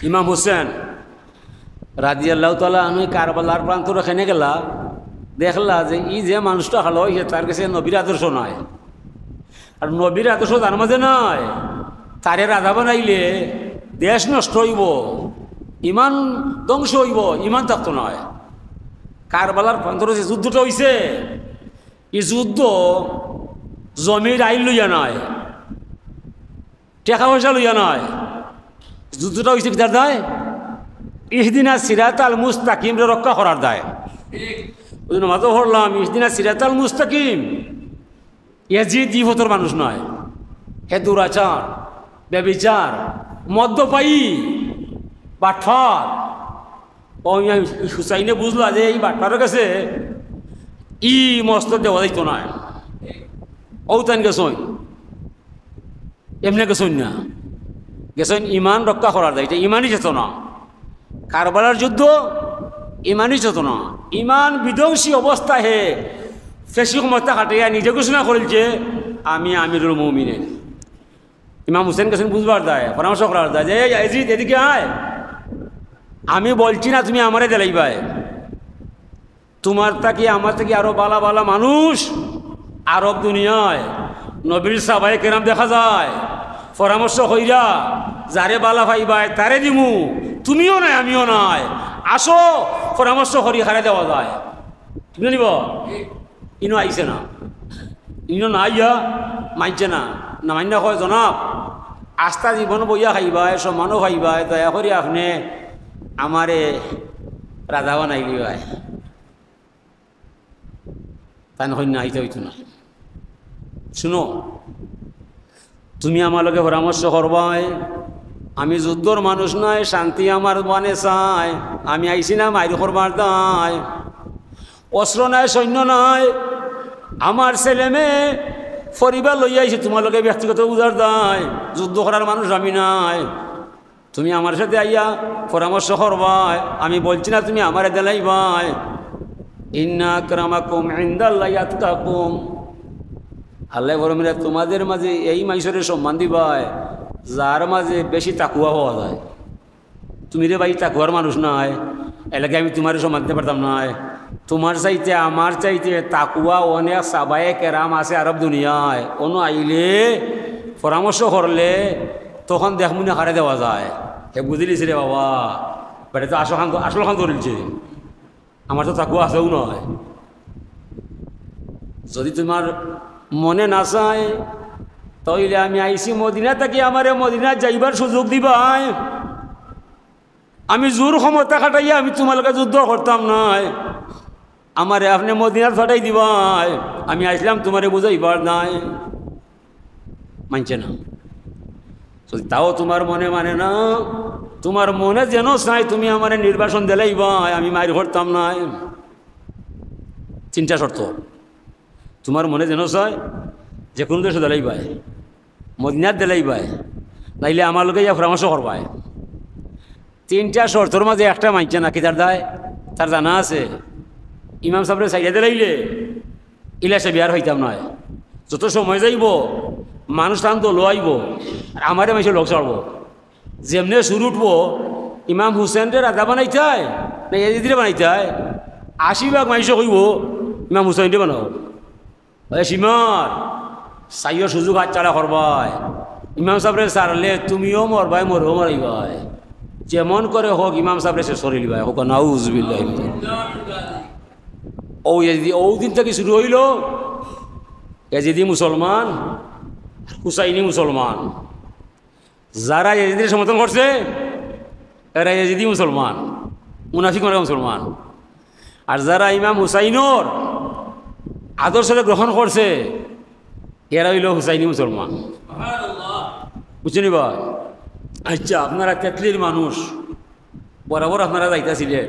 ইমাম হুসেন রাদিয়াল্লাহু তাআলা আনহু কারবালার প্রান্তরে খেনে গেলা, দেখলা যে ই যে মানুষটা ভালো হয়েছে তার কাছে নবীর আদর্শ নয়। আর নবীর আদর্শ তার মাঝে নয়, তারে রাজা বানাইলে দেশ নষ্ট হইব, ইমান ধ্বংস হইব, ইমান থাকতো নয়। কারবালার প্রান্তরে যে যুদ্ধটা হইছে, এই যুদ্ধ জমির আইন লইয়া নয়, টাকা পয়সা লইয়া নয়। যুদ্ধটা হয়েছে কি তার দায়? ইহদিনা সিরাতাল মুস্তাকিম রক্ষা করার দায়। ওই জন্য মাতো পড়লাম ইহদিনা সিরাতাল মুস্তাকিম। ইয়াজিদ ইহতর মানুষ নয়, হে দুরাচার, ব্যবিচার, মদ্যপায়ী, বাটফার। ওই হুসাইনে বুঝলা যে এই বাটফারের কাছে ই মস্ত দেওয়া যাইত নয়। ও তাই গেছই, এমনি গেছই না, গেছেন ইমান রক্ষা করার দায়। এটা ইমানই চেতনা। কারবালার যুদ্ধ ইমানই চেতনা। ইমান বিধ্বংসী অবস্থা হে ফেসি ক্ষমতা কাটিয়া নিজে ঘোষণা করিল যে আমি আমিরুল মুমিনিন। ইমাম হুসেন গেছেন বুঝবার দায়, পরামর্শ করার দায় যে ইয়াজিদ এদিকে আয়, আমি বলছি না তুমি আমারে দেলাইবাই, তোমার থাকি আমার থেকে আরো বালা বালা মানুষ আরব দুনিয়ায় নবীর সাহাবায়ে কেরাম দেখা যায়। পরামর্শ হইরা যারে বালা ভাইবাই তারে দিমু, তুমিও নাই আমিও নাই, আসো পরামর্শ করি হারে দেওয়া যায়। তুমি নিব ইনো আইছে না, ইনো না আইয়া মানছে না, না মান্য হয় জনাব আস্থা জীবন বইয়া খাইবাই, সমানও খাইবাই, দয়া করি আপনি আমারে রাজা বানাই দিবাই। তাই নহয় না আইতে হইতো না। শুনো, তুমি আমার লগে পরামর্শ করবাই, আমি যুদ্ধর মানুষ নাই, শান্তি আমার মানে চাই, আমি আইসি না মাইর করবার দায়, অস্ত্র নাই, সৈন্য নাই, আমার ছেলে মেয়ে পরিবার লইয়া আইছি, তোমার লগে ব্যক্তিগত উজার দায়, যুদ্ধ করার মানুষ আমি নাই, তুমি আমার সাথে আইয়া পরামর্শ করবাই, আমি বলছি না তুমি আমারে দেলাইবাই। ইন্না আকরামাকুম ইনদাল্লাহি আতকাকুম, আল্লাহ বরমিরা তোমাদের মাঝে এই মাইসরের সম্মান দিবাই যার মাঝে বেশি তাকুয়া হওয়া যায়। তুমি রে ভাই তাকুয়ার মানুষ নাই, এলাকায় আমি তোমার সম্মান দিতে পারতাম নাই। তোমার চাইতে আমার চাইতে তাকুয়া অনেক সাহাবায়ে কেরাম আছে আরব দুনিয়ায়, কোনো আইলে পরামর্শ করলে তখন দেখমুনি হারে দেওয়া যায়। হে বুঝলিস রে বাবা, বেটা তো আসল খান ধরিলছে, আমার তো তাকুয়া আছেও নয়। যদি তোমার মনে না চায় তাইলে আমি আইসি মদিনা থাকি, আমারে মদিনা যাইবার সুযোগ দিবাই। আমি জোর ক্ষমতা খাটাইয়া আমি তোমালোকে যুদ্ধ করতাম নাই, আমারে আপনি মদিনার ফাটাই দিবাই, আমি আসলাম তোমারে বুঝাইবার নাই। মানছে না। যদি তাও তোমার মনে মানে না, তোমার মনে যেন চাই তুমি আমারে নির্বাসন দিলেইবাই, আমি মাইর করতাম নাই। তিনটা শর্ত, তোমার মনে যেন চায় যে কোনো দেশে দিলেইবাই, মদিনার দিলেইবাই, নাইলে আমার লোকে ইয়া পরামর্শ করবাই। তিনটা শর্তর মাঝে একটা মানছে না, কি তার দায়? তার জানা আছে ইমাম সাহেবের চাইয়া দিলাইলে ইলা সে বিয়ার হইতাম নয়। যত সময় যাইব মানুষ টান তো লোয়াইব, আর আমারে মাইসে লোক চড়ব। যেমনে শুরু উঠবো ইমাম হুসেনরে রাজা বানাইতায় না ইয়াজিদরে বানাইতায়, ৮০ ভাগ মাইসে কইব ইমাম হুসেনরে বানাও। সীমার চাইও সুযোগ হাত চালা করবাই, ইমাম সাহেবরে সারলে তুমিও মরবাই, মরও মরাইবাই, যেমন করে হোক ইমাম সাহেবরে সে সরিলিবাই হোক। নাউজুবিল্লাহ। ও দিন থেকে শুরু হইল ইয়াজিদি মুসলমান, হুসাইনি মুসলমান। যারা ইয়াজিদের সমর্থন করছে এরা ইয়াজিদি মুসলমান, মুনাফিক মারা মুসলমান। আর যারা ইমাম হুসাইনর আদর্শকে গ্রহণ করছে এরা হইল হুসাইনি মুসলমান। বুঝছেন বা? আচ্ছা, আপনারা তেতলির মানুষ, বরাবর আপনারা যাইতেছিলেন,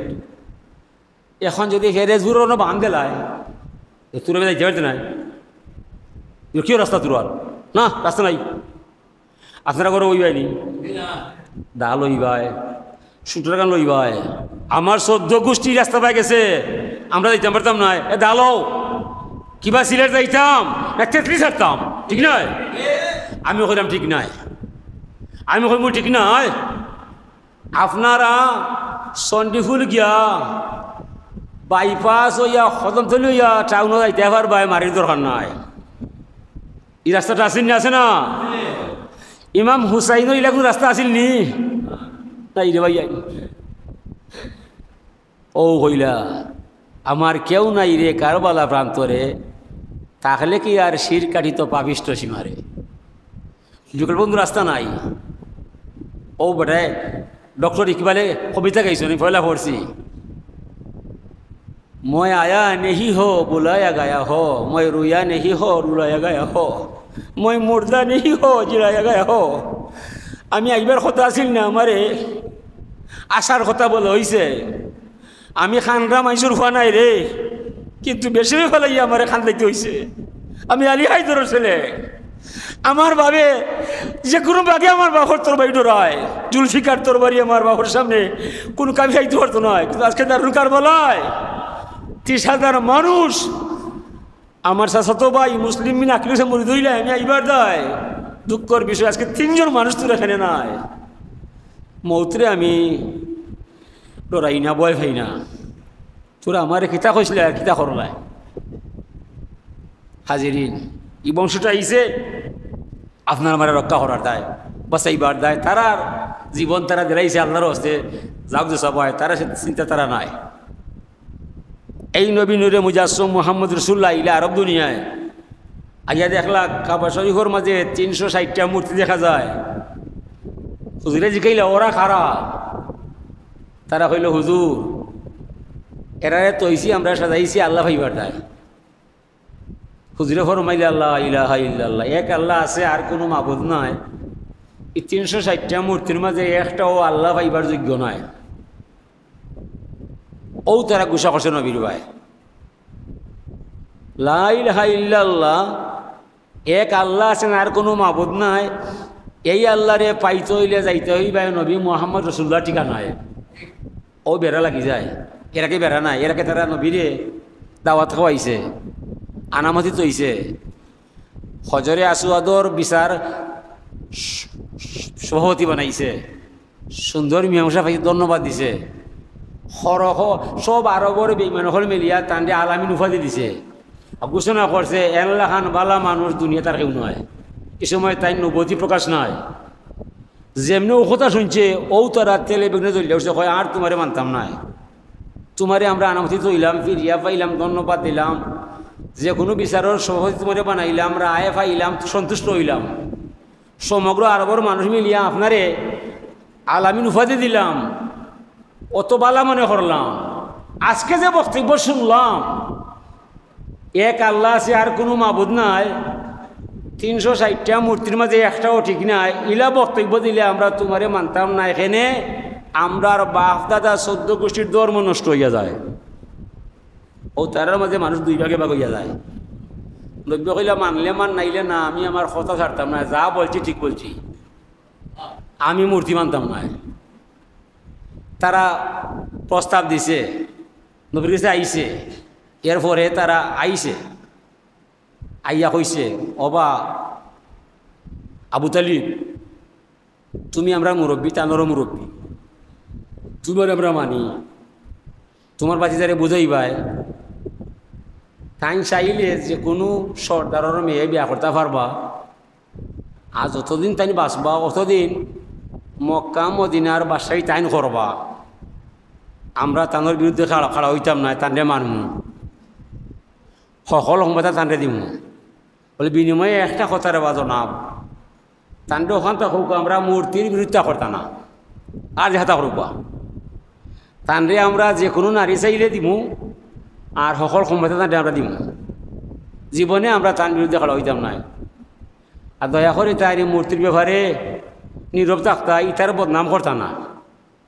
এখন যদি হেরে জোরও বান দেলায় তোর যাইতে পারতে নাই, কেউ রাস্তা তোর না, রাস্তা নাই। আপনারা করে ওইবাইনি ডাল লইবাই, সুতরাং গান লইবাই। আমার ১৪ গোষ্ঠী রাস্তা পাই গেছে, আমরা যাইতে পারতাম না। এ ডালও কিবা সিলেট যাইতাম না তেতলি ছাড়তাম, ঠিক নয়? আমি কইলাম ঠিক নাই, আমি কইব ঠিক নাই। আপনারা চণ্ডীফুল গিয়া বাইপাস হইয়া কদমতলি হইয়া টাউনত যাইতে পারবাই, মারির দরকার নাই। এই রাস্তাটা আসেন না, আছে না? ইমাম হুসাইনের এলাকা রাস্তা আসেন নি? নাই রে ভাই। ও হইলা আমার কেউ নাই রে কারবালা প্রান্তরে, তাহলে কি আর শির কাঠিত পাপিষ্ট সীমারে যুগল বন্ধু রাস্তা নাই। ও বেটায় ডক্টর ইকবালে কবিতা গাইছো নি, পয়লা পড়ছি। মই আয়া নেহি হো বুলায়া গায়া হো, মই রুয়া নেহি হো রুলায়া গায়া হো, মই মুর্দা নেহি হো জিরায়া গায়া হো। আমি একবার কথা আসিল না, আমারে আশার কথা বলে হইছে। আমি খানরা মাইসুর হওয়া নাই রে, কিন্তু বেশি ফেলাই আমারে খান লাইতে হইছে। আমি আলী হায়দরের ছেলে, আমার ভাবে যে কোনো বাগে আমার বাপর তরবারি ডরায়। জুলফিকার তরবারি আমার বাপর সামনে কোন কামি খাইতে পারতো নয়, কিন্তু আজকে তার রুকার বলায় 30,000 মানুষ আমার সাথে ভাই মুসলিম মিন আকলিসে মরি ধরলে আমি এইবার দেয় দুঃখর বিষয়। আজকে 3 জন মানুষ তোর এখানে নাই। মৌতরে আমি ডরাই না, ভয় ভাই না। তোরা আমার কিতা কইসলে আর কিতা করলাই। হাজিরিন, এই বংশটা আইছে আপনার আমার রক্ষা করার দায়, বাঁচাইবার দায়। তারার জীবন তারা দিলাইছে আল্লাহর হস্তে, যাক যে সবাই তারা সে চিন্তা তারা নাই। এই নবী নূরে মুজাসসম মুহাম্মদ রাসূলুল্লাহ ইলা আরব দুনিয়ায় আইয়া দেখলা কাবা শরীফের মাঝে 360টা মূর্তি দেখা যায়। হুজুরে জিকাইলা ওরা খারা, তারা কইল হুজুর এরারে তৈছি আমরা সাজাইছি আল্লাহ ভাইবার দায়। হুজুরে ফরমাইলে আল্লাহ ইলাহা ইল্লাল্লাহ, এক আল্লাহ আছে আর কোনো মাবুদ নাই। এই 360টা মূর্তির মাঝে একটাও আল্লাহ ভাইবার যোগ্য নয়। ও তারা গুসা করছে নবীর ভাই, লা ইলাহা ইল্লাল্লাহ, এক আল্লাহ আছেন আর কোনো মাবুদ নাই। এই আল্লাহরে পাইতে হইলে যাইতে হইবে নবী মুহাম্মদ রাসূলুল্লাহ ঠিকানায়। ও বেড়া লাগি যায়, এরাকে বেড়া নাই, এরাকে তারা নবীরে দাওয়াত খাওয়াইছে, আনামতি তৈছে, হজরে আসওয়াদর বিচার সভাপতি বানাইছে, সুন্দর মীমাংসা পাইছে, ধন্যবাদ দিছে। সরহ সব আরবর বেইমানহল মিলিয়া তান্ডে আলামিন উপাধি দিছে, ঘোষণা করছে এল্লা খান বালা মানুষ দুনিয়া তার কেউ নয়। এ সময় তাই নবতী প্রকাশ নয়। যেমনি ও কথা শুনছে ও তারা তেলে বেগনে জ্বলিয়ে উঠছে, কয় আর তোমারে মানতাম নাই, তোমারে আমরা আনামতি তৈলাম, ফিরিয়া পাইলাম, ধন্যবাদ দিলাম, যে কোনো বিচারের সভাপতি তোমারে বানাইলাম, রায় পাইলাম, সন্তুষ্ট হইলাম। সমগ্র আরবর মানুষ মিলিয়া আপনারে আলামিন উপাধি দিলাম, অত বালা মনে করলাম। আজকে যে বক্তব্য শুনলাম এক আল্লাহ আছে আর কোনো মাবুদ নাই, 360টা মূর্তির মাঝে একটাও ঠিক নাই, ইলা বক্তব্য দিলে আমরা তোমারে মানতাম না। এখানে আমরার বাপ দাদা 14 গোষ্ঠীর ধর্ম নষ্ট হইয়া যায়। ও তারার মাঝে মানুষ 2 ভাগে ভাগ হইয়া যায়। নব্য কইলা মানলে মান, নাইলে না, আমি আমার কথা ছাড়তাম না, যা বলছি ঠিক বলছি, আমি মূর্তি মানতাম না। তারা প্রস্তাব দিছে, নবীর কাছে আইছে, এরপরে তারা আইছে, আইয়া কইছে অবা আবু তালিব তুমি আমরা মুরব্বী, তানোরও মুরব্বী, তোমার আমরা মানি, তোমার বাচ্চারে বুঝাইবাই। তাই চাইলে যে কোনো সর্দারের মেয়ে বিয়া করতে পারবা, আর যতদিন তাই বাঁচবা অতদিন মক্কা মদিনার বাসায় তাইন করবা, আমরা তানোর বিরুদ্ধে খাড়া হইতাম না, তানরে মানমু, সকল ক্ষমতা তানরে দিমু। বলে বিনিময়ে একটা কথারে বাজনাব, তানরে ওখান থেকে আমরা মূর্তির বিরুদ্ধে করতাম না, আর যেটা করবা তানরে আমরা যে কোনো নারী চাইলে দিমু, আর সকল ক্ষমতা তানরে আমরা দিমু। জীবনে আমরা তার বিরুদ্ধে খাড়া হইতাম না। আর দয়া করে তাই মূর্তির ব্যাপারে নীরব থাকতা, ইতার বদনাম করতা না,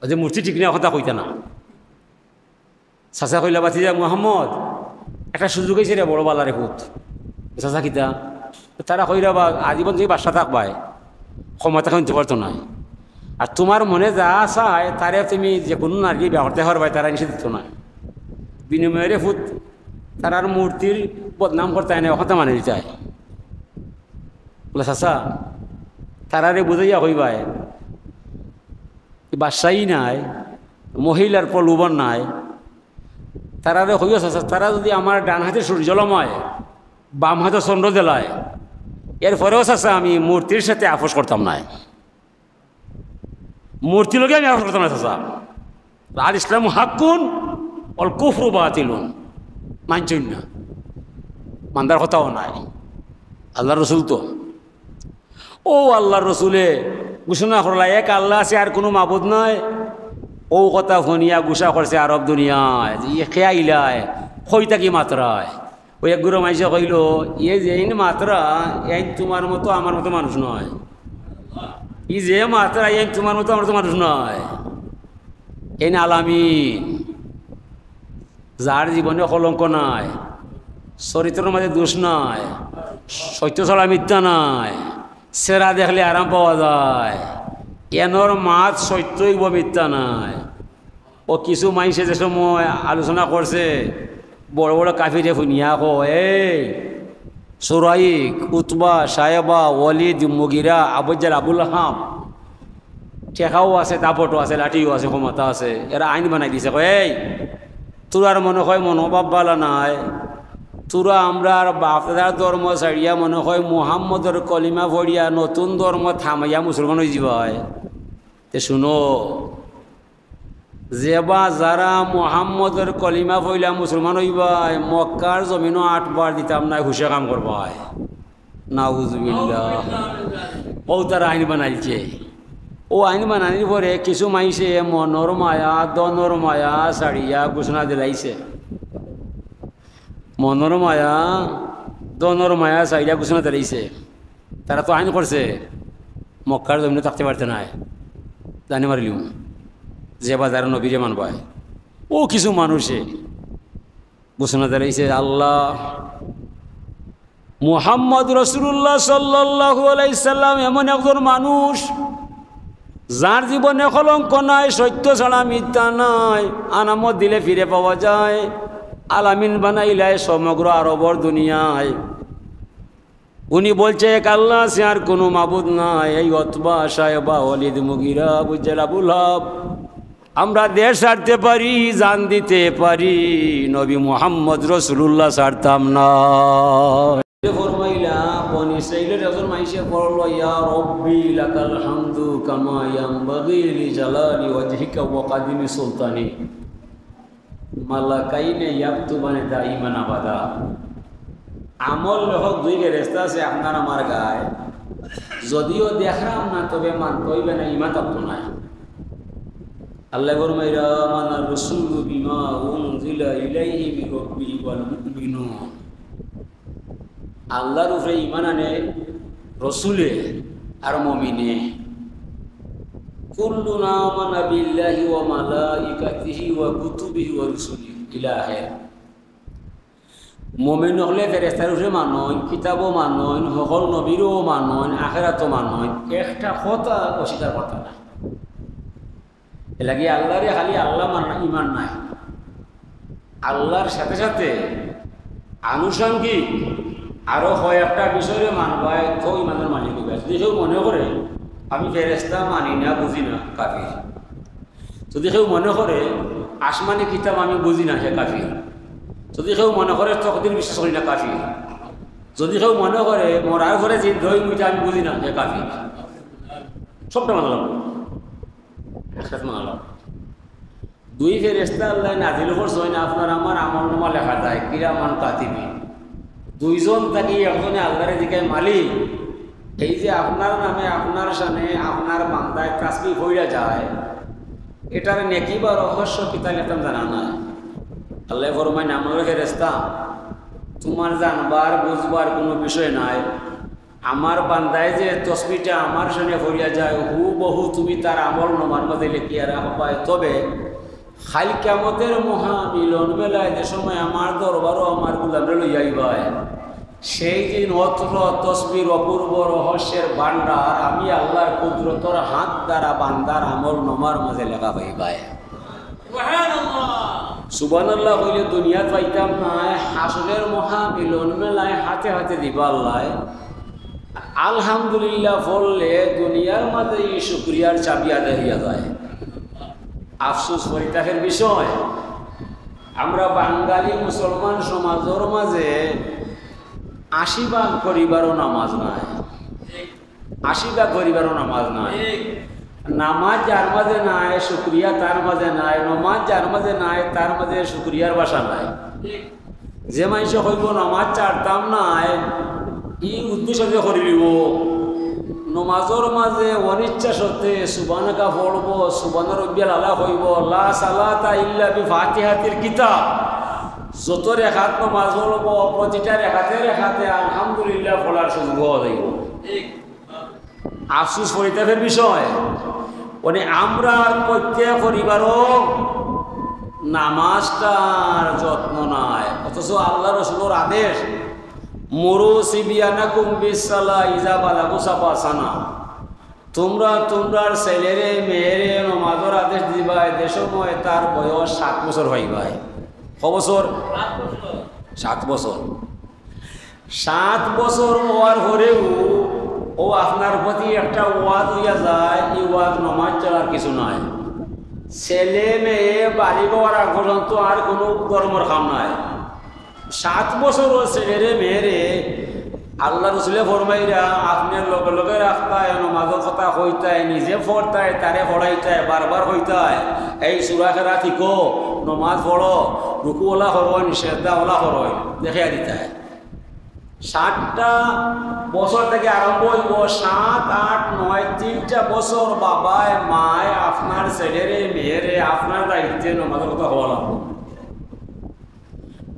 যে মূর্তি ঠিক নেই কথা কইতা না। চাচা কইলা বাতি যা মুহাম্মদ একটা সুযোগ হয়েছে রে বড় বালারে পুত। চাচা কিতা? তারা কইরা বা আজীবন তুমি বাসা থাকবাই, ক্ষমতা কিনতে পারতো না। আর তোমার মনে যা চায় তারে তুমি যে কোনো নারী বিয়া করতে পারবাই, তারা নিষেধ দিত না। বিনিময়ের ফুট তারার মূর্তির বদনাম করতে হয় না, কথা মানে দিতে বলে চাচা তারারে বুঝাইয়া কইবাই বাদশাহী নাই, মহিলার প্রলোভন নাই, তারা হইয়াছে তারা যদি আমার ডান হাতে সূর্যলময় বাম হাতে চন্দ্র দেলায়, এরপরেও চাচা আমি মূর্তির সাথে আপোষ করতাম না, মূর্তির লোকে আমি আপোষ করতাম না চাচা। আর ইসলাম হাক্কুন অল কুফরু বাতিলুন, মানছেন না, মান্দার কথাও নাই। আল্লাহ রসুল তো ও আল্লাহর রসুলে ঘোষণা করলা এক আল্লাহ আছে আর কোনো মাবুদ নয়। ও কথা ফনিয়া গুসা করছে আরব দুনিয়ায় খেয়া ইলায় খইতা কি মাত্রায়। ওই এক গুরু মাইসে কইল এ যে মাত্রা এই তোমার মতো আমার মতো মানুষ নয়, ই যে মাত্রা এই তোমার মতো আমার মতো মানুষ নয়। এই না আলামিন, যার জীবনে কলঙ্ক নাই, চরিত্রের মাঝে দোষ নাই, সত্য ছাড়া মিথ্যা নাই, সেরা দেখলে আরাম পাওয়া যায়, এনর মাত সত্যই মিথ্যা নাই। ও কিছু মাইসে যে সময় আলোচনা করছে বড় বড় কাফিরে শুনিয়া কো এই সুরাইক, উতবা, সাহেবা, ওয়ালিদ, মুগিরা, আবুজাল, আবুল হাম, ঠেকাও আছে, দাপটও আছে, লাঠিও আছে, ক্ষমতা আছে, এরা আইন বানাই দিছে। এই তোরার মনে হয় মনোভাব বালা নাই, তোরা আমরা আর বাপদার ধর্ম ছাড়িয়া মনে হয় মুহাম্মদের কলিমা ভরিয়া নতুন ধর্ম থামাইয়া মুসলমান হয়ে যাবায়। তে শুনো, যেবা যারা মুহাম্মদের কলিমা ভরিয়া মুসলমান হইবাই মক্কার জমিনও 8 বার দিতাম নাই, হুশে কাম করবাই। নাউজুবিল্লাহ। ও তারা আইন বানাইছে। ও আইন বানানির পরে কিছু মাইছে মনর মায়া দনর মায়া ছাড়িয়া ঘোষণা দিলাইছে, মনর মায়া দনর মায়া ছাড়িয়া ঘোষণা দিলাইছে। তারা তো আইন করছে মক্কার জমিনে থাকতে পারতে নাই, জানি মারিলিম যে বাজারে নবীরে মানবায়। ও কিছু মানুষে ঘোষণা দিলাইছে আল্লাহ মুহাম্মদ রাসূলুল্লাহ সাল্লাল্লাহু আলাইহি সাল্লাম এমন একজন মানুষ যার জীবনে কলঙ্ক নাই, সত্য ছাড়া মিথ্যা নাই, আনামত দিলে ফিরে পাওয়া যায়, আলামিন বানাইলাই সমগ্র আরবর দুনিয়ায়। উনি বলছে এক আল্লাহ আছে আর কোনো মাবুদ নাই। এই উতবা, সাহেবা, ওয়ালিদ, মুগিরা, আবুজাল, আবুল হাব আমরা দেশ ছাড়তে পারি, জান দিতে পারি, নবী মুহাম্মদ রাসূলুল্লাহ ছাড়তাম না। ফরমাইলা বনি ইসরাঈলের একজন মাইসে পড়ল ইয়া রব্বি লাকাল হামদু কামা ইয়ানবাগি লিজালালি ওয়াজহিকা ওয়া কাদিমি সুলতানি মালাকাইনে ইয়াকতুবানে দাইমান আবাদা। আমল লেখক 2 ফেরেশতা আছে আপনার আমার গায়ে, যদিও দেখলাম না তবে মানতে হইবে না, ইমান থাকতো না। আল্লাহ ফরমাইরা মানার রাসূলু বিমা উনজিলা ইলাইহি মির রাব্বিহি ওয়াল মুমিনুন। আল্লাহর উপরে ইমান আনে রসুলে আর মুমিনে। কুল্লুনা আমানা বিল্লাহি ওয়া মালাইকাতিহি ওয়া কুতুবিহি ওয়া রুসুলিহি ইলা আখির। মুমিন হলে ফেরেশতার উপরে মানন, কিতাবও মানন, সকল নবীরও মানন, আখিরাতও মানন, একটা কথা অস্বীকার করতে না। এলাকি আল্লাহরে খালি আল্লাহ মানা ইমান নাই, আল্লাহর সাথে সাথে আনুষঙ্গিক আরো কয়েকটা বিষয়ে মানবায় তো ইমানের মানি দিবে। যদি কেউ মনে করে আমি ফেরেশতা মানি না, বুঝি না, কাফির। যদি কেউ মনে করে আসমানি কিতাব আমি বুঝি না, সে কাফির। যদি কেউ মনে করে তকদির বিশ্বাস করি না, কাফির। যদি কেউ মনে করে মরার ঘরে যে দই মুইটা আমি বুঝি না, সে কাফির। সবটা মানলাম, একসাথে মানলাম। 2 ফেরেশতা আল্লাহ নাজিল করছেন, আপনার আমার আমলনামা লেখা যায় কিরামান কাতিবিন। 2 জন থাকি একজনে আল্লাহরে দিকে মালিক। এই যে আপনার নামে আপনার সামনে আপনার বান্দায় তাসবিহ হইয়া যায়, এটার নেকি বা রহস্য কিতা লেখতাম জানা নাই। আল্লাহ ফরমায় আমার ফেরেশতা তোমার জানবার বুঝবার কোনো বিষয় নাই, আমার বান্দায় যে তসবিহটা আমার সামনে হইয়া যায় হুবহু তুমি তার আমল নামার মধ্যে লিখিয়া রাখবা। তবে খাল কিয়ামতের মহা মিলন মেলায় যে সময় আমার দরবারও আমার গুলামরে লইয়া আইবাই, সেই দিন অত্র তসবির অপূর্ব রহস্যের ভান্ডার আমি আল্লাহর কুদরতর হাত দ্বারা বান্দার আমল নামার মাঝে লেখা পাইবাই। সুবহানাল্লাহ হইলে দুনিয়া পাইতাম না, হাসরের মহা মিলন মেলায় হাতে হাতে দিবা আল্লাহ। আলহামদুলিল্লাহ বললে দুনিয়ার মাঝে শুকরিয়ার চাবি আদায় হইয়া যায়। আফসোস পরিত্যাগের বিষয়, আমরা বাঙালি মুসলমান সমাজের মাঝে 80 ভাগ পরিবারও নামাজ নাই, 80 ভাগ পরিবারও নামাজ নাই। নামাজ যার মাঝে নাই শুক্রিয়া তার মাঝে নাই, নমাজ যার মাঝে নাই তার মাঝে শুক্রিয়ার বাসা নাই। যে মানুষ হইব নামাজ ছাড়তাম নাই ই উদ্দেশ্যে করে দিব, নমাজের মাঝে অনিচ্ছা সত্ত্বে সুবহানাকা পড়ব, সুবহান রাব্বিয়াল আলা হইব, লা সালাতা ইল্লা বিফাতিহাতিল কিতাব, যত রেখাত নমাজ পড়ব প্রতিটা রেখাতে আলহামদুলিল্লাহ পড়ার সুযোগ হওয়া যাইব। আফসোস পরিত্যাগের বিষয়, মানে আমরা প্রত্যেক পরিবারও নামাজটার যত্ন নাই, অথচ আল্লাহ রাসূলের আদেশ মুরু সিবিয়ানাকুম বিসসালা ইজা বালাগু সাবা সানা, তোমরা তোমরার ছেলেরে মেয়েরে নামাজের আদেশ দিবাই যে সময় তার বয়স 7 বছর হইবাই। ক বছর? 7 বছর। 7 বছর হওয়ার পরেও ও আপনার প্রতি একটা ওয়াজ হইয়া যায়, এই ওয়াজ নামাজ চলার কিছু নাই। ছেলে মেয়ে বাড়ি ঘর আগ পর্যন্ত আর কোনো কর্মর কাম নাই। 7 বছর ও ছেলেরে মেয়েরে আল্লাহ রসুলে ফরমাইরা আপনার লগে লগে রাখতায়, নমাজের কথা হইতায়, নিজে পড়তায়, তারে পড়াইতায়, বারবার হইতায় এই সূরা কেরা ঠিকো, নমাজ পড়ো, রুকুওয়ালা হরইন, সেজদাওয়ালা হরইন দেখিয়া দিতায়। 7টা বছর থেকে আরম্ভ হইব, 7, 8, 9, 3টা বছর বাবায় মায় আপনার ছেলেরে মেয়েরে আপনার দায়িত্বে নমাজের কথা হওয়া লাগবে।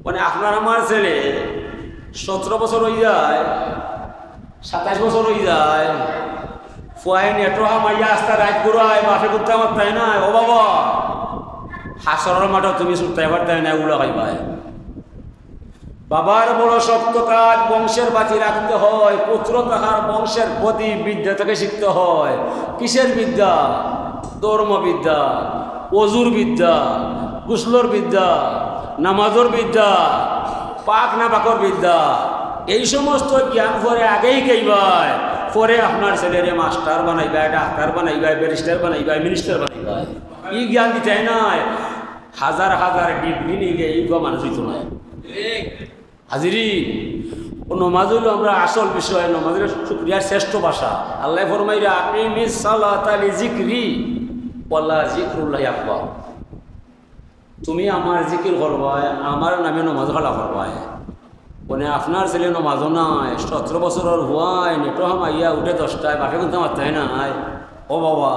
মানে আপনার আমার ছেলে 17 বছর হয়ে যায়, 27 বছর হয়ে যায়, ফুয়াই নেটো মাইয়া আস্তা রাত ঘুরায়, বাপে করতে আমার তাই না, ও বাবা হাসরের মাঠে তুমি সুতাই পারতাই না, উলা খাইবাই। বাবার বড় শক্ত কাজ, বংশের বাঁচি রাখতে হয়, পুত্র তাহার বংশের প্রতি বিদ্যা থেকে শিখতে হয়। কিসের বিদ্যা? ধর্মবিদ্যা, অজুর বিদ্যা, গুসলর বিদ্যা, নামাজের বিদ্যা, পাক না পাকর বিদ্যা, এই সমস্ত জ্ঞান পরে আগেই কেইবাই, পরে আপনার ছেলেরে মাস্টার বানাইবাই, ডাক্তার বানাইবাই, ব্যারিস্টার বানাইবাই, মিনিস্টার বানাইবাই। এই জ্ঞান দিতে নাই, হাজার হাজার ডিগ্রি নিয়ে এই মানুষ হইতো নয়। হাজিরি নমাজ হইল আমরা আসল বিষয়, নমাজের শুকরিয়ার শ্রেষ্ঠ ভাষা। আল্লাহ ফরমাইরা আকিমিস সালাতা লিযিকরি ওয়ালা যিকরুল্লাহি আকবার, তুমি আমার জিকির করবাই, আমার নামে নমাজ খালা করবাই। মানে আপনার ছেলে নমাজও নাই, 17 বছরের হওয়ায় নেটো হামাইয়া উঠে 10টায়, বাপে কিন্তু আমার তাই নাই, ও বাবা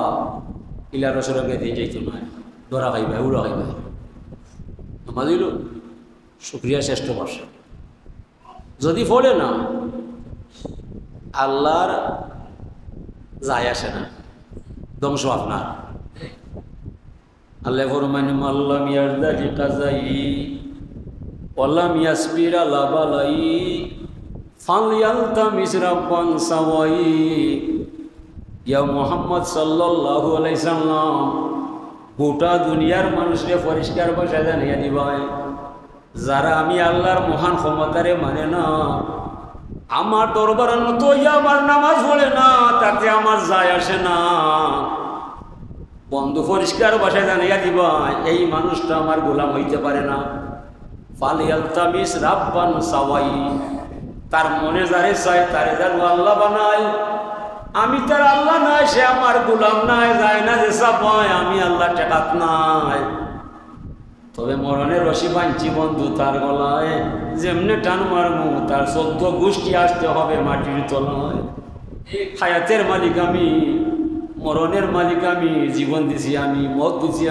ইলার রসরকে দিয়ে যাইতো নাই, ধরা খাইবাই, উড়া খাইবাই। নমাজ হইল শুকরিয়া শ্রেষ্ঠ ভাষা। যদি পড়ে না আল্লাহর যায় আসে না, ধ্বংস আপনার। আল্লাহ ফরমান মাল্লাম ইয়ারদাজি কাজাই ওয়ালাম ইয়াসবির আলা বালাই ফালইয়ালতামিস রাব্বান সাওয়াই। ইয়া মুহাম্মদ সাল্লাল্লাহু আলাইহি সাল্লাম গোটা দুনিয়ার মানুষকে পরিষ্কার ভাষায় জানিয়ে দিবাই, যারা আমি আল্লাহর মহান ক্ষমতারে মানে না, আমার দরবারের মতো আমার নামাজ পড়ে না, তাতে আমার যায় আসে না, বন্ধু পরিষ্কার ভাষায় জানিয়ে দিবা এই মানুষটা আমার গোলাম হইতে পারে না। ফালইয়ালতামিস রাব্বান সাওয়াই, তার মনে যারে চায় তারে যেন আল্লাহ বানায়। আমি তার আল্লাহ নাই, সে আমার গোলাম নাই, যায় না যে চাপায় আমি আল্লাহ টেকাত নাই। তবে মরণের রশি বাঁধছি বন্ধু তার গলায়, যেমনে টান মারমু তার 14 গোষ্ঠী আসতে হবে মাটির তলায়। হায়াতের মালিক আমি, মরণের মালিক আমি, জীবন দিছি আমি, মত দিছি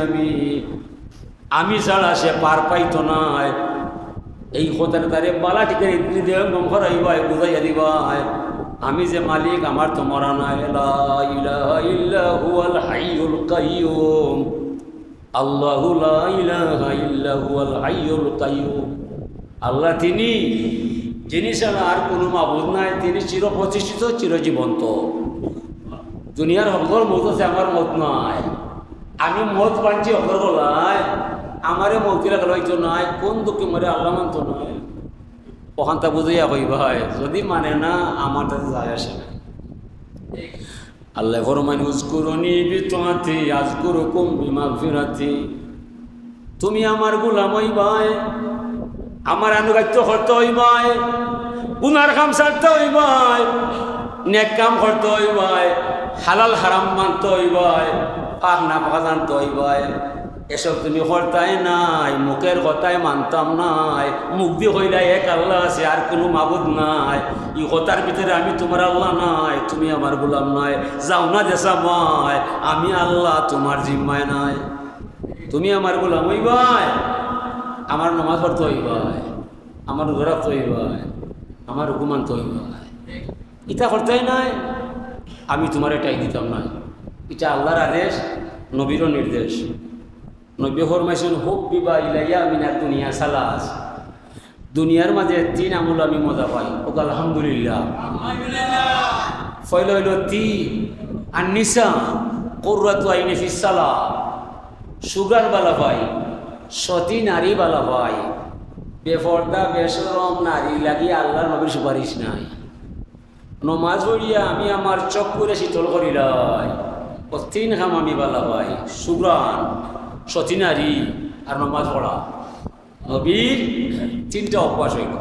আমি ছাড়া সে পার পাইতো নাই। এই কথার তারে বালা টিকে দেহ গম্ভরাইবাই, বুঝাইয়া দিবাই আমি যে মালিক, আমার তো মরা নাই। লা ইলাহা ইল্লা হুয়াল হাইয়ুল কাইয়ুম, আল্লাহু লা ইলাহা ইল্লা হুয়াল হাইয়ুল কাইয়ুম। আল্লাহ তিনি, যিনি ছাড়া আর কোনো মাবুদ নাই, তিনি চিরপ্রতিষ্ঠিত, চিরজীবন্ত। দুনিয়ার হকর মত আছে, আমার মত নাই। আমি মত পাচ্ছি হকর গলায়, আমারে মৌকিরা গলাইতো নাই, কোন দুঃখে মরে আল্লাহ মানতো নয়। ওখানটা বুঝাইয়া কইবা হয়, যদি মানে না আমার তাতে যায় আসে না। আল্লাহ ফরমান উযকুরুনি বিতাআতি আযকুরুকুম বিমাগফিরাতি। তুমি আমার গোলাম হইবাই, আমার আনুগত্য করতে হইবাই, গুনার কাম ছাড়তে হইবাই, নেক কাম করতে হইবাই, হালাল হারাম মানতে হইবাই, পাক না পাক জানতে হইবাই। এসব তুমি করতাই নাই, মুখের কথায় মানতাম নাই, মুখ দিয়ে কইলাই এক আল্লাহ আছে আর কোনো মাবুদ নাই, ই কথার ভিতরে আমি তোমার আল্লাহ নাই, তুমি আমার গোলাম নাই, যাও না দেশা ভাই, আমি আল্লাহ তোমার জিম্মায় নাই, তুমি আমার গোলাম হইবাই, আমার নামাজ পড়তে হইবাই, আমার রোজা রাখতে হইবাই, আমার হুকুম মানতে হইবাই। এটা করতেই নাই, আমি তোমার এটাই দিতাম না। এটা আল্লাহর আদেশ, নবীরও নির্দেশ। নবী ফরমাইছেন হুব্বিবা ইলাইয়া মিনাদ দুনিয়া সালাস। দুনিয়ার মাঝে তিন আমল আমি মজা পাই। ও আলহামদুলিল্লাহ। ফয়লা হইল তি আর নিসা কুররাতু আইনি ফিস সালাহ। সুগার বালা পাই, সতী নারী বালা পাই, বেফর্দা বেশরম নারী লাগি আল্লাহর নবীর সুপারিশ নাই। নমাজ পড়িয়া আমি আমার চক্ষুরে শীতল করিলাই, ও তিন খাম আমি বালা পাই, সুগ্রান, সতী নারী আর নমাজ পড়া। নবীর তিনটা অভ্যাস হইল।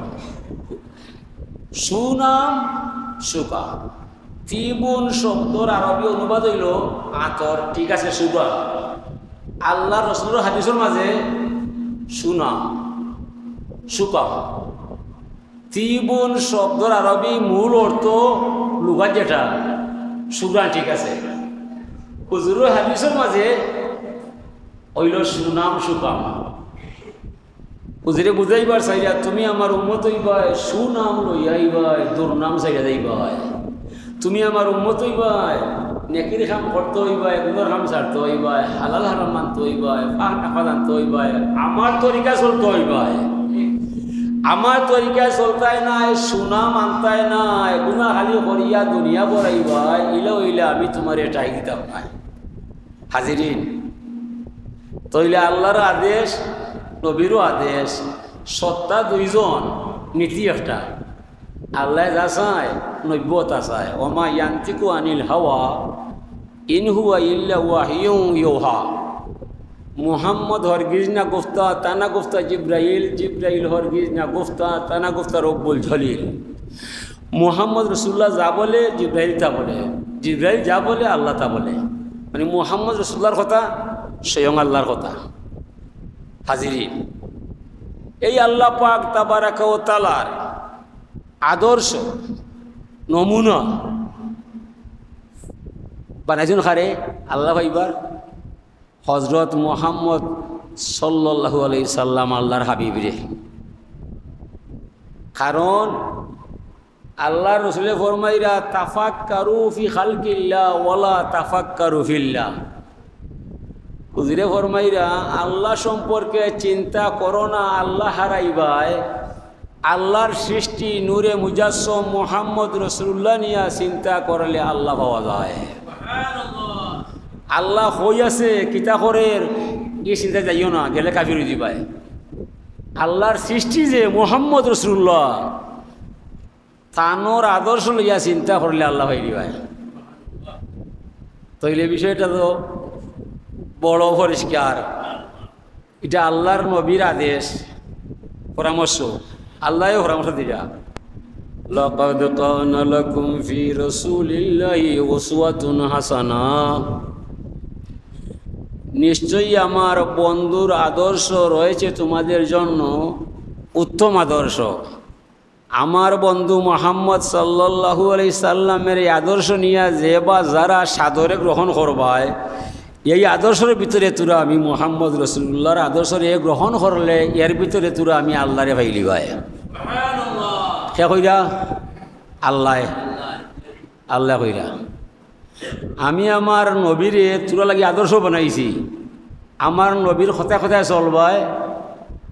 সুনাম সুকা। তিবুন শব্দর আরবি অনুবাদ হইল আতর, ঠিক আছে সুগা। আল্লাহ রসুলের হাদিসের মাঝে সুনাম সুকা। তিবুন শব্দর আরবি মূল অর্থ লুগাত যেটা সুগ্রান, ঠিক আছে। হুজুরের হাদিসের মাঝে হইল সুনাম সুকাম। হুজুরে বুঝাইবার চাইরা তুমি আমার উম্মত হইবাই, সুনাম লইয়াইবাই, দুর্নাম চাইরা যাইবাই। তুমি আমার উম্মত হইবাই, নেকির কাম করতে হইবাই, গুনার কাম ছাড়তে হইবাই, হালাল হারাম মানতে হইবাই, পাক নাফা জানতে হইবাই, আমার তরিকা চলতে হইবাই। আমার তরিকায় চলতাই নাই, সুনাম আনতাই নাই, গুনাহ খালি করিয়া দুনিয়া বড়াইবাই, ইলে হইলে আমি তোমার এটাই দিতাম নাই। হাজিরিন, তইলে আল্লাহর আদেশ, নবীরও আদেশ, সত্তা দুইজন, নীতি একটা। আল্লাহ যা চায় নব্যতা চায়। ওমা ইয়ান্তিকু আনিল হাওয়া ইন হুয়া ইল্লা ওয়াহিয়ুন ইউহা। মুহাম্মদ হরগিজ না গুফতা তানা গুফতা জিব্রাইল, জিব্রাইল হরগিজ না গুফতা তানা গুফতা রব্বুল জলিল। মুহাম্মদ রসুল্লাহ যা বলে জিব্রাইল তা বলে, জিব্রাইল যা বলে আল্লাহ তা বলে। মানে মুহাম্মদ রসুল্লাহর কথা স্বয়ং আল্লাহর কথা। হাজিরিন, এই আল্লাহ পাক তাবারাকা ওয়া তাআলার আদর্শ নমুনা বানাইছেন খারে আল্লাহ ভাইবার হজরত মুহাম্মদ সাল্লাল্লাহু আলাইহি সাল্লাম, আল্লাহর হাবিব রে। কারণ আল্লাহ রসুলে ফরমাইরা তাফাক্কারু ফি খালকিল্লাহ ওয়ালা তাফাক্কারু ফিল্লাহ। হুজুরে ফরমাইরা আল্লাহ সম্পর্কে চিন্তা করো না, আল্লাহ হারাইবাই। আল্লাহর সৃষ্টি নূরে মুজাসসম মুহাম্মদ রসুল্লাহ নিয়া চিন্তা করলে আল্লাহ পাওয়া যায়। আল্লাহ হই আছে কিতা করের এই চিন্তা যাইও না, গেলে কাফির হয়ে যাবে। আল্লাহর সৃষ্টি যে মুহাম্মদ রসুল্লাহ, তানোর আদর্শ লইয়া চিন্তা করলে আল্লাহ হয়ে দিবাই। তইলে বিষয়টা তো বড় পরিষ্কার। এটা আল্লাহর নবীর আদেশ, পরামর্শ, আল্লাহ পরামর্শ দিয়া লাকাদ কানা লাকুম ফি রাসূলিল্লাহি উসওয়াতুন হাসানাহ। নিশ্চয়ই আমার বন্ধুর আদর্শ রয়েছে তোমাদের জন্য উত্তম আদর্শ। আমার বন্ধু মুহাম্মদ সাল্লাল্লাহু আলাইহি সাল্লামের এই আদর্শ নিয়ে যে বা যারা সাদরে গ্রহণ করবায়, এই আদর্শের ভিতরে তোরা আমি মুহাম্মদ রসুল্লাহর আদর্শরে গ্রহণ করলে এর ভিতরে তোরা আমি আল্লাহরে ভাইলি গায়। সে কইরা আল্লাহ আল্লাহ কইরা আমি আমার নবীরে তোরা লাগি আদর্শ বানাইছি। আমার নবীর কথায় কথায় চলবায়,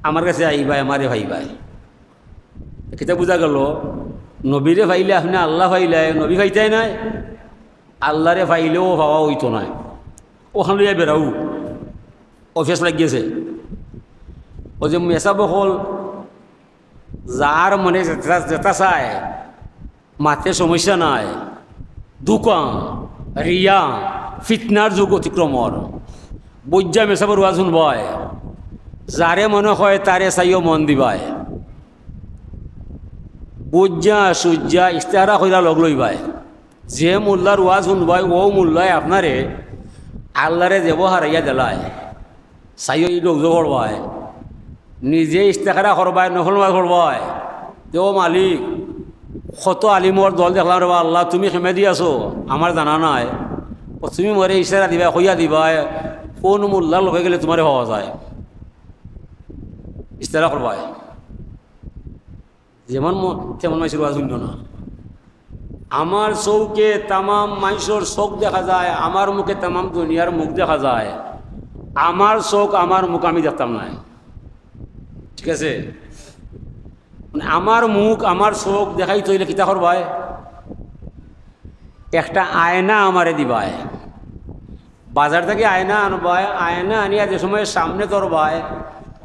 আমার কাছে আইবাই, আমারে ভাইবাই। কেটা বোঝা গেল নবীরে ভাইলে আপনি আল্লাহ ভাইলাই, নবী ভাইতাই নাই, আল্লাহরে ভাইলেও ভাবা হইতো নাই। ওখান লইয়া বেড়াও অফিস লাগিয়েছে। ও যে মেসাব হল যার মনে যেটা চায়, মাতে সমস্যা নাই, দোকান রিয়া ফিতনার যুগ অতিক্রমর বৈজ্ঞা মেসাবর ওয়াজ শুনবায় যারে মনে হয় তারে চাইও মন দিবায় বুজ্জা সূর্যা ইস্তারা কইরা লগ লইবায় যে মোল্লার ওয়াজ শুনবায় ও মোল্লায় আপনারে আল্লাহরে দেব হারাইয়া দেলায় চাইও ই লোক করবায় নিজে ইস্তেখারা করবায় নফল ওয়াজ করবায় দেও মালিক কত আলিমর দল দেখলাম রে আল্লাহ তুমি খেমে দি আছো আমার জানা নাই তুমি মরে ইশারা দিবা কইয়া দিবা কোন মোল্লার লগে গেলে তোমারে হওয়া যায় ইস্তেরা করবায় যেমন তেমন মানুষের ওয়াজ শুনল না আমার চৌকে তামাম মানুষের চোখ দেখা যায় আমার মুখে তামাম দুনিয়ার মুখ দেখা যায় আমার চোখ আমার মুখ আমি দেখতাম না ঠিক আছে আমার মুখ আমার চোখ দেখাই তৈলে কিতা করবায় একটা আয়না আমারে দিবায় বাজার থেকে আয়না আনবায় আয়না আনিয়া যে সময় সামনে ধরবায়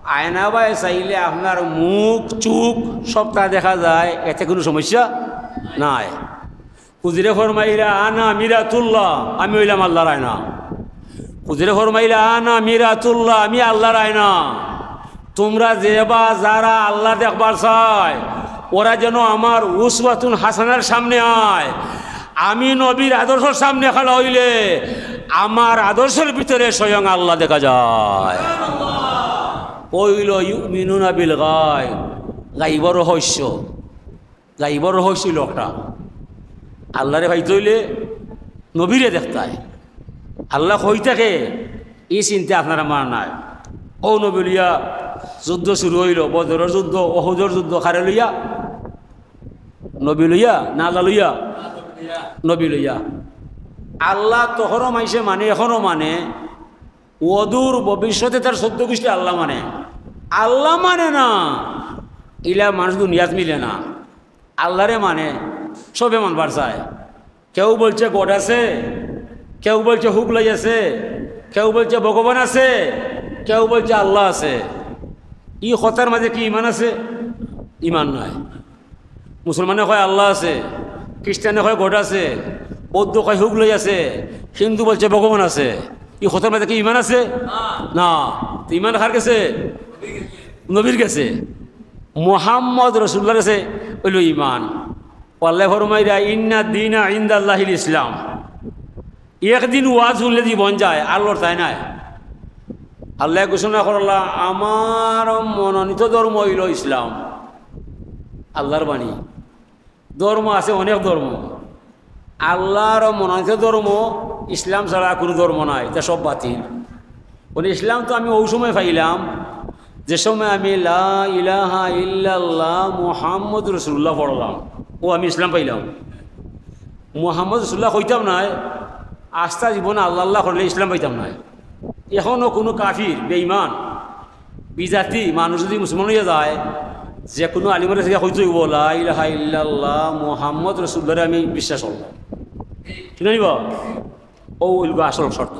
আয়না বায় চাইলে আপনার মুখ চুখ সবটা দেখা যায় এতে কোনো সমস্যা নাই কুজিরে ফরমাইলা আনা মিরাতুল্লাহ আমি হইলাম আল্লাহর আয়না কুজিরে ফরমাইলা আনা মিরাতুল্লাহ আমি আল্লাহর আয়না তোমরা যেবা যারা আল্লাহ দেখবার চায় ওরা যেন আমার উসওয়াতুন হাসানার সামনে আয় আমি নবীর আদর্শের সামনে খাড়া হইলে আমার আদর্শের ভিতরে স্বয়ং আল্লাহ দেখা যায় ওইল ইউমিনুনা বিল গায়ব গাইবর রহস্য লোকটা আল্লাহরে ভাইতে হইলে নবীরে দেখতায় আল্লাহ হই থাকে এই চিন্তা আপনারা মার নাই ও নবী লইয়া যুদ্ধ শুরু হইল বদরের যুদ্ধ ওহুদের যুদ্ধ খারে লইয়া নবী লইয়া না আল্লাহ লইয়া নবী লইয়া আল্লাহ তখনও মাইসে মানে এখনও মানে অদূর ভবিষ্যতে তার 14 গোষ্ঠী আল্লাহ মানে না ইলা মানুষ দুনিয়াত মিলে না আল্লাহরে মানে সবে মানবার চায় কেউ বলছে গড আছে কেউ বলছে হুকলাই আছে কেউ বলছে ভগবান আছে কেউ বলছে আল্লাহ আছে ই কথার মাঝে কি ইমান আছে ইমান নয় মুসলমানে কয় আল্লাহ আছে খ্রিস্টানে কয় গড আছে বৌদ্ধ কয় হুকলাই আছে হিন্দু বলছে ভগবান আছে ই কথার মাঝে কি ইমান আছে না ইমান কার গেছে নবীর গেছে মুহাম্মদ রাসূলুল্লাহর কাছে হইল ইমান আল্লাহ ফরমাইরা ইন্না দীনা ইনদাল্লাহিল ইসলাম একদিন ওয়াজ শুনলে জীবন যায় আল্লাহর তাই নাই আল্লাহ ঘোষণা করলা আমার মনোনীত ধর্ম হইল ইসলাম আল্লাহর বাণী ধর্ম আছে অনেক ধর্ম আল্লাহর মনোনীত ধর্ম ইসলাম ছাড়া কোনো ধর্ম নাই এটা সব বাতিল বলে ইসলাম তো আমি ওই সময় পাইলাম যে সময় আমি লা ইলাহা ইল্লাল্লাহ মুহাম্মদ রাসূলুল্লাহ পড়লাম ও আমি ইসলাম পাইলাম মুহাম্মদ রাসূলুল্লাহ হইতাম নাই আস্থা জীবনে আল্লাহ আল্লাহ করলে ইসলাম পাইতাম নাই এখনও কোনো কাফির বেঈমান বিজাতি মানুষ যদি মুসলমান হইয়া যায় যে কোনো আলিমের থেকে হইতে হইব লা ইলাহা ইল্লাল্লাহ মুহাম্মদ রাসূলুল্লাহ আমি বিশ্বাস করলাম ঠিক না ও আসল শর্ত